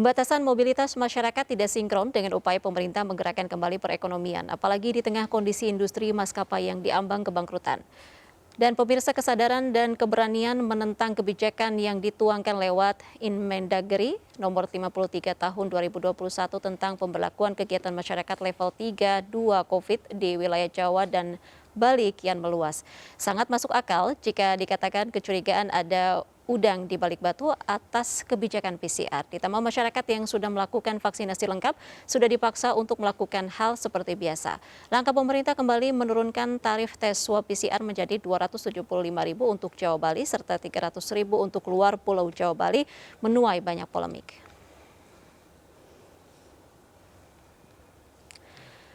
Pembatasan mobilitas masyarakat tidak sinkron dengan upaya pemerintah menggerakkan kembali perekonomian, apalagi di tengah kondisi industri maskapai yang diambang kebangkrutan. Dan pemirsa, kesadaran dan keberanian menentang kebijakan yang dituangkan lewat Inmendagri nomor 53 tahun 2021 tentang pemberlakuan kegiatan masyarakat level 3 2 COVID di wilayah Jawa dan Bali kian meluas. Sangat masuk akal jika dikatakan kecurigaan ada udang di balik batu atas kebijakan PCR. Ditambah masyarakat yang sudah melakukan vaksinasi lengkap sudah dipaksa untuk melakukan hal seperti biasa. Langkah pemerintah kembali menurunkan tarif tes swab PCR menjadi Rp275.000 untuk Jawa Bali serta Rp300.000 untuk luar Pulau Jawa Bali menuai banyak polemik.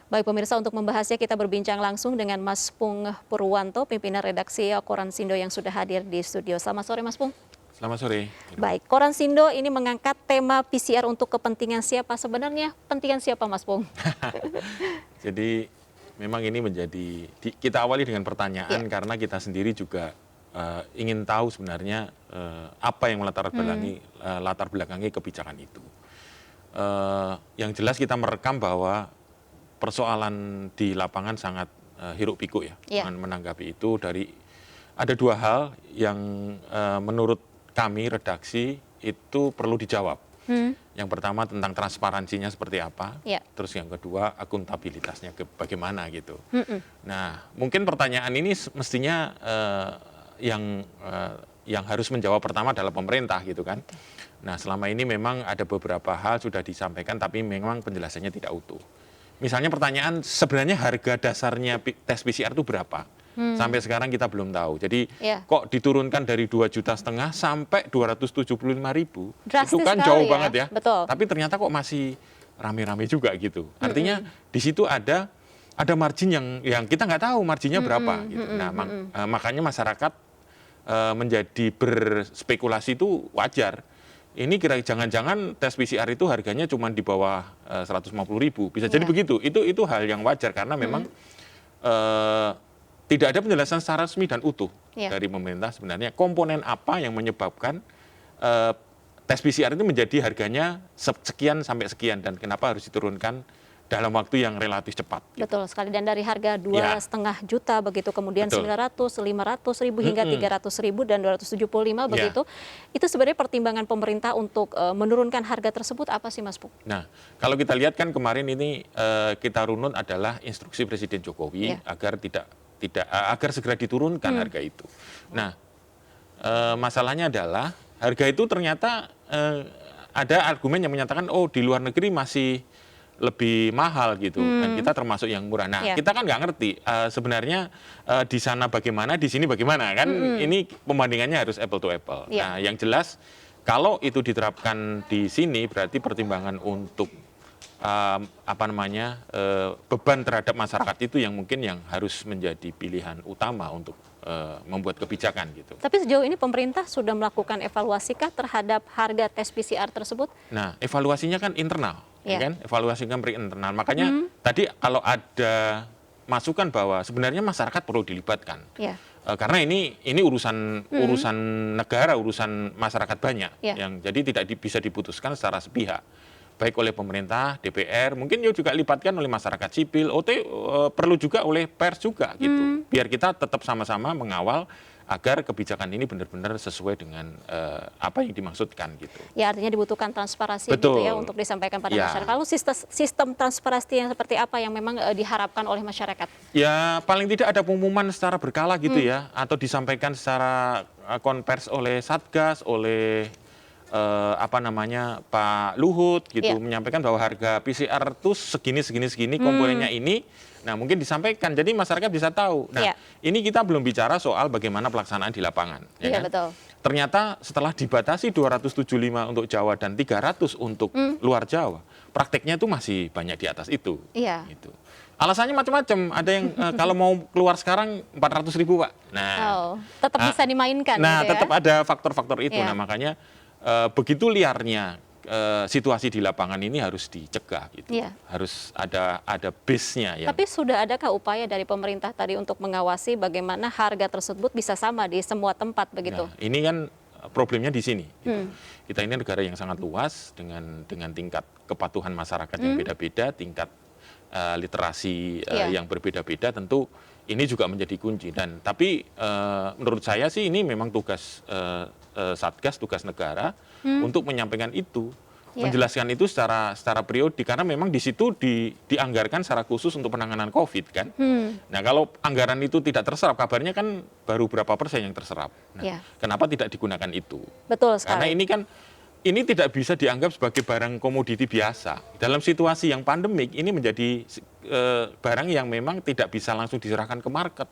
Baik pemirsa, untuk membahasnya kita berbincang langsung dengan Mas Pung Purwanto, pimpinan redaksi Koran Sindo yang sudah hadir di studio. Selamat sore Mas Pung. Selamat sore. Baik, Koran Sindo ini mengangkat tema PCR untuk kepentingan siapa? Sebenarnya kepentingan siapa Mas Pung? Jadi memang ini menjadi, kita awali dengan pertanyaan karena kita sendiri juga ingin tahu sebenarnya apa yang melatar belakangi kebijakan itu. Yang jelas kita merekam bahwa persoalan di lapangan sangat hiruk pikuk ya, menanggapi itu dari ada dua hal yang menurut kami redaksi itu perlu dijawab. Yang pertama tentang transparansinya seperti apa, terus yang kedua akuntabilitasnya bagaimana gitu. Nah mungkin pertanyaan ini mestinya yang harus menjawab pertama adalah pemerintah gitu kan. Nah selama ini memang ada beberapa hal sudah disampaikan tapi memang penjelasannya tidak utuh. Misalnya pertanyaan sebenarnya harga dasarnya tes PCR itu berapa? Sampai sekarang kita belum tahu. Jadi kok diturunkan dari 2,5 juta sampai 275.000? Itu kan jauh banget ya. Betul. Tapi ternyata kok masih rame-rame juga gitu. Artinya di situ ada margin yang kita nggak tahu marginnya berapa gitu. Nah, makanya masyarakat menjadi berspekulasi itu wajar. Ini kira jangan-jangan tes PCR itu harganya cuma di bawah 150.000. Bisa jadi begitu. Itu hal yang wajar karena memang tidak ada penjelasan secara resmi dan utuh dari pemerintah sebenarnya komponen apa yang menyebabkan tes PCR itu menjadi harganya sekian sampai sekian dan kenapa harus diturunkan dalam waktu yang relatif cepat. Betul sekali, dan dari harga 2,5 juta begitu, kemudian 900, 500.000 hingga 300.000 dan 275 begitu. Itu sebenarnya pertimbangan pemerintah untuk menurunkan harga tersebut apa sih Mas Pung? Nah, kalau kita lihat kan kemarin ini kita runut adalah instruksi Presiden Jokowi agar agar segera diturunkan harga itu. Nah, masalahnya adalah harga itu ternyata ada argumen yang menyatakan di luar negeri masih lebih mahal gitu dan kita termasuk yang murah. Nah kita kan nggak ngerti sebenarnya di sana bagaimana, di sini bagaimana kan ini pembandingannya harus apple to apple. Nah yang jelas kalau itu diterapkan di sini berarti pertimbangan untuk beban terhadap masyarakat itu yang mungkin yang harus menjadi pilihan utama untuk membuat kebijakan gitu. Tapi sejauh ini pemerintah sudah melakukan evaluasikah terhadap harga tes PCR tersebut? Nah evaluasinya kan internal. Kan evaluasi kan internal. Makanya tadi kalau ada masukan bahwa sebenarnya masyarakat perlu dilibatkan. Karena ini urusan negara, urusan masyarakat banyak yang jadi tidak bisa diputuskan secara sepihak. Baik oleh pemerintah, DPR, mungkin juga libatkan oleh masyarakat sipil, perlu juga oleh pers juga gitu. Biar kita tetap sama-sama mengawal agar kebijakan ini benar-benar sesuai dengan apa yang dimaksudkan gitu. Ya artinya dibutuhkan transparansi gitu ya untuk disampaikan pada masyarakat. Lalu sistem transparansi yang seperti apa yang memang diharapkan oleh masyarakat? Ya paling tidak ada pengumuman secara berkala gitu ya, atau disampaikan secara konvers oleh Satgas, oleh Pak Luhut gitu, menyampaikan bahwa harga PCR itu segini komponennya ini. Nah mungkin disampaikan, jadi masyarakat bisa tahu. Nah ini kita belum bicara soal bagaimana pelaksanaan di lapangan. Kan? Betul. Ternyata setelah dibatasi 275 untuk Jawa dan 300 untuk luar Jawa, prakteknya itu masih banyak di atas itu. Gitu. Alasannya macam-macam. Ada yang kalau mau keluar sekarang 400.000 Pak. Nah, tetap bisa dimainkan. Nah gitu ya? tetap ada faktor-faktor itu. Nah makanya begitu liarnya situasi di lapangan ini harus dicegah gitu. Harus ada base-nya ya. Tapi sudah adakah upaya dari pemerintah tadi untuk mengawasi bagaimana harga tersebut bisa sama di semua tempat begitu? Nah, ini kan problemnya di sini. Gitu. Kita ini negara yang sangat luas dengan tingkat kepatuhan masyarakat yang beda-beda, tingkat literasi yang berbeda-beda, tentu ini juga menjadi kunci. Dan tapi menurut saya sih ini memang tugas Satgas, tugas negara untuk menyampaikan itu. Menjelaskan itu secara periode karena memang di situ dianggarkan secara khusus untuk penanganan COVID kan. Nah kalau anggaran itu tidak terserap, kabarnya kan baru berapa persen yang terserap. Nah, kenapa tidak digunakan itu? Betul sekali. Karena ini tidak bisa dianggap sebagai barang komoditi biasa. Dalam situasi yang pandemik ini menjadi barang yang memang tidak bisa langsung diserahkan ke market.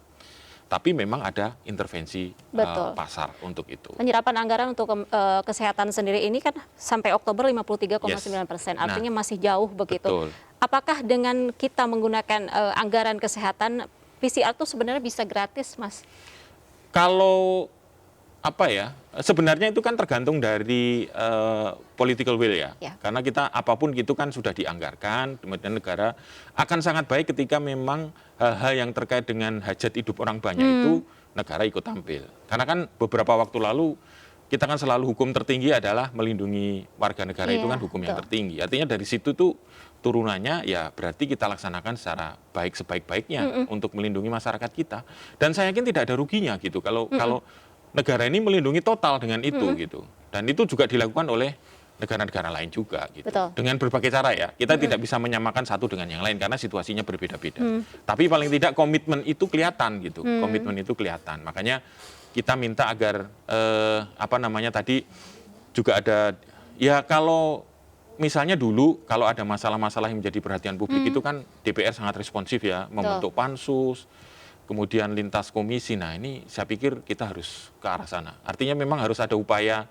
Tapi memang ada intervensi pasar untuk itu. Penyerapan anggaran untuk kesehatan sendiri ini kan sampai Oktober 53,9%, artinya masih jauh begitu. Betul. Apakah dengan kita menggunakan anggaran kesehatan, PCR itu sebenarnya bisa gratis, Mas? Kalau sebenarnya itu kan tergantung dari political will ya. Karena kita apapun itu kan sudah dianggarkan, kemudian negara akan sangat baik ketika memang hal-hal yang terkait dengan hajat hidup orang banyak itu negara ikut tampil. Karena kan beberapa waktu lalu kita kan selalu hukum tertinggi adalah melindungi warga negara itu kan hukum yang tertinggi. Artinya dari situ tuh turunannya ya berarti kita laksanakan secara baik sebaik-baiknya untuk melindungi masyarakat kita. Dan saya yakin tidak ada ruginya gitu kalau negara ini melindungi total dengan itu gitu. Dan itu juga dilakukan oleh negara-negara lain juga gitu. Betul. Dengan berbagai cara ya. Kita tidak bisa menyamakan satu dengan yang lain karena situasinya berbeda-beda. Tapi paling tidak komitmen itu kelihatan gitu. Komitmen itu kelihatan. Makanya kita minta agar tadi juga ada ya kalau misalnya dulu kalau ada masalah-masalah yang menjadi perhatian publik itu kan DPR sangat responsif ya, membentuk pansus, kemudian lintas komisi. Nah ini saya pikir kita harus ke arah sana. Artinya memang harus ada upaya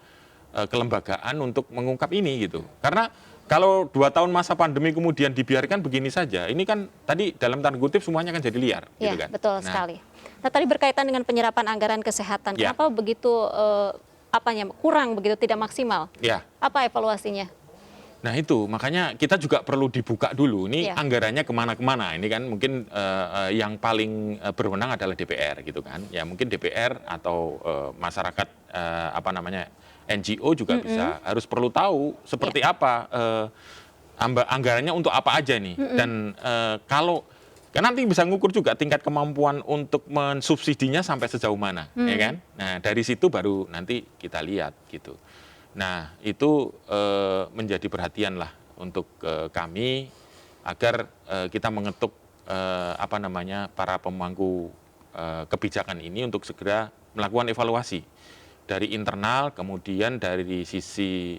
kelembagaan untuk mengungkap ini gitu. Karena kalau 2 tahun masa pandemi kemudian dibiarkan begini saja, ini kan tadi dalam tanda kutip semuanya kan jadi liar. Iya, gitu kan? Betul sekali. Nah tadi berkaitan dengan penyerapan anggaran kesehatan, kenapa begitu kurang begitu, tidak maksimal? Apa evaluasinya? Nah itu, makanya kita juga perlu dibuka dulu, ini anggarannya kemana-kemana. Ini kan mungkin yang paling berwenang adalah DPR gitu kan. Ya mungkin DPR atau masyarakat NGO juga bisa harus perlu tahu seperti apa anggarannya untuk apa aja nih. Dan kalau kan nanti bisa ngukur juga tingkat kemampuan untuk mensubsidinya sampai sejauh mana, ya kan? Nah dari situ baru nanti kita lihat gitu. Nah itu menjadi perhatian lah untuk kami agar kita mengetuk para pemangku kebijakan ini untuk segera melakukan evaluasi dari internal, kemudian dari sisi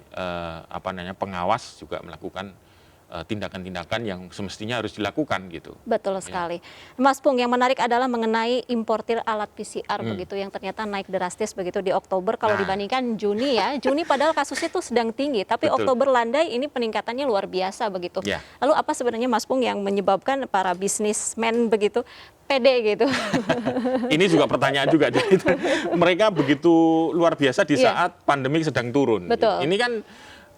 pengawas juga melakukan tindakan-tindakan yang semestinya harus dilakukan gitu. Betul sekali. Mas Pung, yang menarik adalah mengenai importir alat PCR begitu yang ternyata naik drastis begitu di Oktober kalau dibandingkan Juni ya. Juni padahal kasusnya itu sedang tinggi, tapi Oktober landai ini peningkatannya luar biasa begitu. Lalu apa sebenarnya Mas Pung yang menyebabkan para bisnismen begitu pede gitu? Ini juga pertanyaan juga. Jadi mereka begitu luar biasa di saat pandemi sedang turun. Betul. Ini kan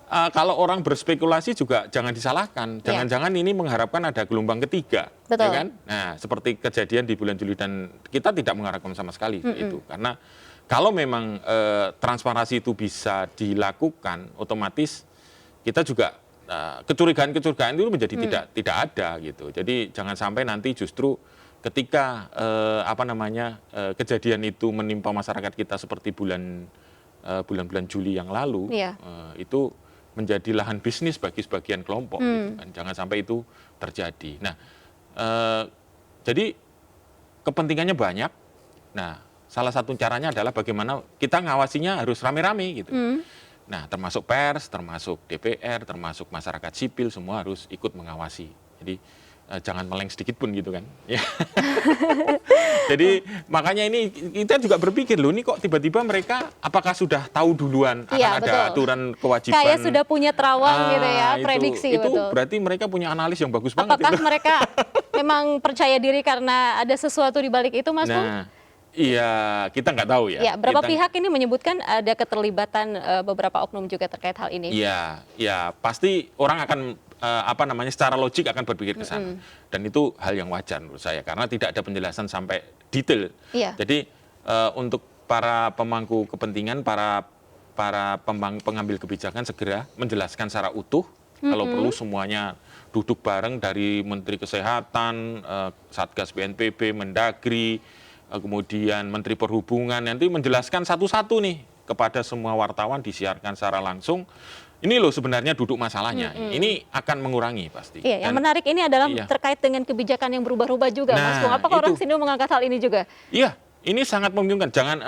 kalau orang berspekulasi juga jangan disalahkan. Jangan-jangan ini mengharapkan ada gelombang ketiga. Betul. Ya kan? Nah, seperti kejadian di bulan Juli dan kita tidak mengharapkan sama sekali itu. Karena kalau memang transparansi itu bisa dilakukan, otomatis kita juga kecurigaan-kecurigaan itu menjadi tidak ada gitu. Jadi jangan sampai nanti justru ketika kejadian itu menimpa masyarakat kita seperti bulan-bulan Juli yang lalu, itu menjadi lahan bisnis bagi sebagian kelompok. Gitu kan. Jangan sampai itu terjadi. Nah, jadi kepentingannya banyak. Nah, salah satu caranya adalah bagaimana kita ngawasinya harus rame-rame gitu. Nah, termasuk pers, termasuk DPR, termasuk masyarakat sipil, semua harus ikut mengawasi. Jadi jangan meleng sedikit pun gitu kan. Jadi makanya ini kita juga berpikir loh, ini kok tiba-tiba mereka apakah sudah tahu duluan akan ada aturan kewajiban. Kayak sudah punya terawang gitu ya, prediksi. Itu berarti mereka punya analis yang bagus banget. Apakah mereka memang percaya diri karena ada sesuatu di balik itu, Mas Pung? Iya, kita nggak tahu ya. Berapa pihak ini menyebutkan ada keterlibatan beberapa oknum juga terkait hal ini? Iya, pasti orang akan secara logik akan berpikir ke sana. Dan itu hal yang wajar menurut saya karena tidak ada penjelasan sampai detail. Jadi untuk para pemangku kepentingan, para para pengambil kebijakan segera menjelaskan secara utuh, kalau perlu semuanya duduk bareng dari Menteri Kesehatan, Satgas BNPB, Mendagri, kemudian Menteri Perhubungan, nanti menjelaskan satu-satu nih kepada semua wartawan, disiarkan secara langsung. Ini loh sebenarnya duduk masalahnya. Ini akan mengurangi pasti. Iya, yang menarik ini adalah Iya. terkait dengan kebijakan yang berubah-ubah juga, Mas Nah, Pung. Apakah itu. orang Sindo mengangkat hal ini juga? Iya, ini sangat membingungkan. Jangan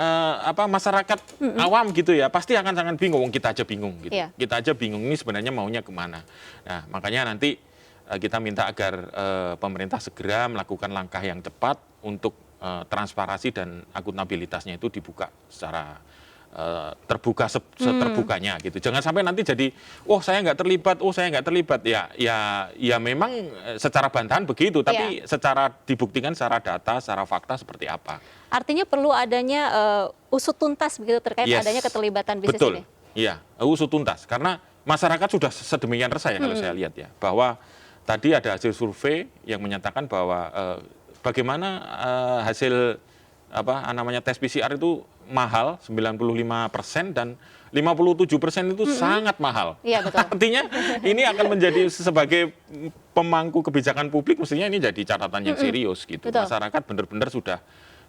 masyarakat awam gitu ya, pasti akan sangat bingung. Wong kita aja bingung gitu. Iya. Kita aja bingung ini sebenarnya maunya kemana. Nah, makanya nanti kita minta agar pemerintah segera melakukan langkah yang tepat untuk transparansi dan akuntabilitasnya itu dibuka secara terbuka seterbukanya gitu. Jangan sampai nanti jadi, oh saya nggak terlibat. Ya memang secara bantahan begitu, tapi secara dibuktikan secara data, secara fakta seperti apa. Artinya perlu adanya usut tuntas begitu terkait Yes. adanya keterlibatan bisnis Betul. ini. Iya, usut tuntas. Karena masyarakat sudah sedemikian resah ya kalau saya lihat ya, bahwa tadi ada hasil survei yang menyatakan bahwa bagaimana hasil tes PCR itu mahal 95% dan 57% itu sangat mahal. Iya, betul. Artinya ini akan menjadi sebagai pemangku kebijakan publik, mestinya ini jadi catatan yang serius gitu. Betul. Masyarakat benar-benar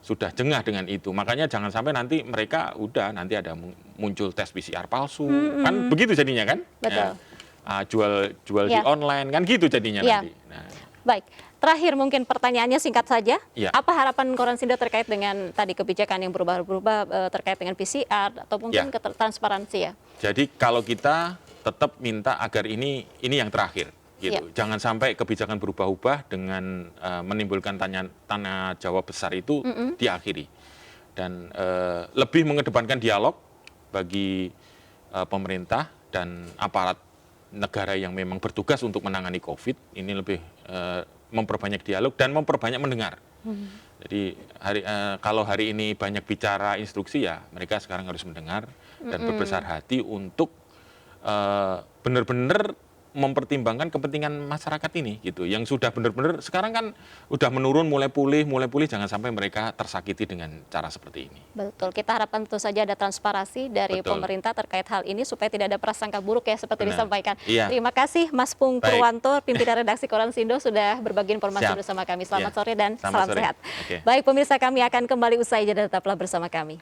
sudah jengah dengan itu. Makanya jangan sampai nanti mereka nanti ada muncul tes PCR palsu. Kan begitu jadinya kan? Betul. Ya. Jual di Ya. online kan gitu jadinya Ya. nanti. Nah, Baik, terakhir mungkin pertanyaannya singkat saja. Ya. Apa harapan Koran Sindo terkait dengan tadi kebijakan yang berubah-ubah terkait dengan PCR atau mungkin Ya. transparansi ya? jadi kalau kita tetap minta agar ini yang terakhir gitu. Jangan sampai kebijakan berubah-ubah dengan menimbulkan tanya jawab besar itu diakhiri. Dan lebih mengedepankan dialog bagi pemerintah dan aparat negara yang memang bertugas untuk menangani COVID, ini lebih memperbanyak dialog dan memperbanyak mendengar. Jadi kalau hari ini banyak bicara instruksi ya, mereka sekarang harus mendengar dan berbesar hati untuk benar-benar mempertimbangkan kepentingan masyarakat ini gitu. Yang sudah benar-benar sekarang kan udah menurun, mulai pulih, jangan sampai mereka tersakiti dengan cara seperti ini. Betul, kita harapkan tentu saja ada transparansi dari Betul. pemerintah terkait hal ini supaya tidak ada prasangka buruk ya seperti Benar. disampaikan. Iya. Terima kasih Mas Pung Baik. Purwanto, pimpinan redaksi Koran Sindo sudah berbagi informasi Siap. bersama kami. Selamat Iya. sore dan Selamat salam sore. sehat. Oke. Baik pemirsa, kami akan kembali usai jeda, tetaplah bersama kami.